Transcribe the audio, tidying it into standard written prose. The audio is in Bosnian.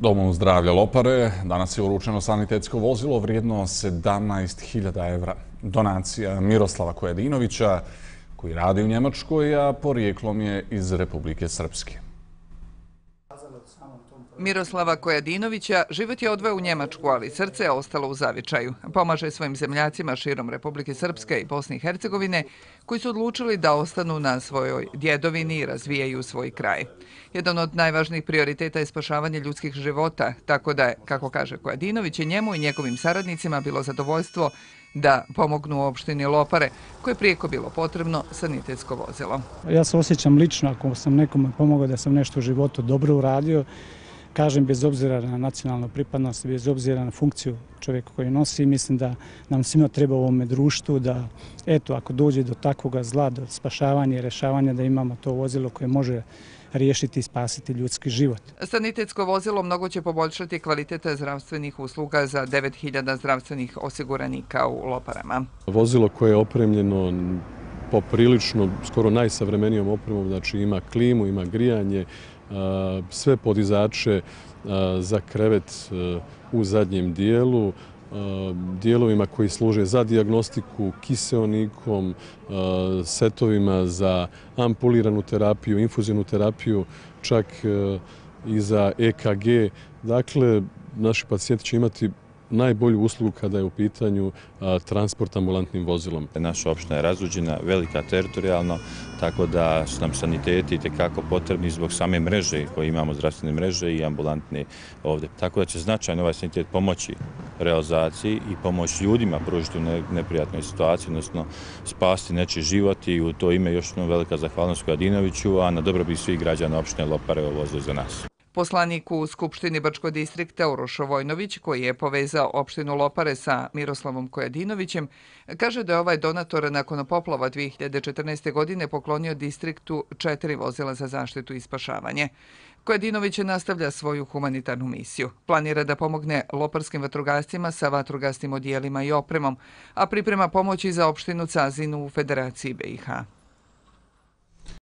Domu zdravlja Lopare danas je uručeno sanitetsko vozilo vrijedno 17.000 evra. Donacija Miroslava Kojadinovića, koji radi u Njemačkoj, a porijeklom je iz Republike Srpske. Miroslava Kojadinovića život je odveo u Njemačku, ali srce je ostalo u zavičaju. Pomaže svojim zemljacima širom Republike Srpske i Bosne i Hercegovine, koji su odlučili da ostanu na svojoj djedovini i razvijaju svoj kraj. Jedan od najvažnijih prioriteta je spašavanje ljudskih života, tako da je, kako kaže Kojadinović, i njemu i njegovim saradnicima bilo zadovoljstvo da pomognu u opštini Lopare, koje je prijeko bilo potrebno sanitetsko vozilo. Ja se osjećam lično, ako sam nekome pomogao da sam nešto u životu dobro uradio, kažem bez obzira na nacionalnu pripadnost, bez obzira na funkciju čovjeka koji nosi, mislim da nam svima treba u ovome društvu da, eto, ako dođe do takvoga zla, do spašavanja i rešavanja, da imamo to vozilo koje može riješiti i spasiti ljudski život. Sanitetsko vozilo mnogo će poboljšati kvalitete zdravstvenih usluga za 9.000 zdravstvenih osiguranika u Loparama. Vozilo koje je opremljeno poprilično, skoro najsavremenijom opremom, znači ima klimu, ima grijanje, sve podizače za krevet u zadnjem dijelu, dijelovima koji služe za dijagnostiku, kiseonikom, setovima za ampuliranu terapiju, infuzivnu terapiju, čak i za EKG. Dakle, naši pacijenti će imati najbolju uslugu kada je u pitanju transport ambulantnim vozilom. Naša opština je razuđena, velika teritorijalno, tako da su nam saniteti itekako potrebni zbog same mreže koje imamo, zdravstvene mreže i ambulantne ovdje. Tako da će značajno ovaj sanitet pomoći realizaciji i pomoć ljudima pružiti u neprijatnoj situaciji, odnosno spasti nečiji život, i u to ime još jednom velika zahvalnost Kojadinoviću, a na dobrobit svih građana opštine Lopare ovo vozilo za nas. Poslanik u Skupštini Brčkog distrikta Urošo Vojnović, koji je povezao opštinu Lopare sa Miroslavom Kojadinovićem, kaže da je ovaj donator nakon poplava 2014. godine poklonio distriktu 4 vozila za zaštitu i spašavanje. Kojadinović nastavlja svoju humanitarnu misiju. Planira da pomogne loparskim vatrogascima sa vatrogasnim odijelima i opremom, a priprema pomoći za opštinu Cazinu u Federaciji BiH.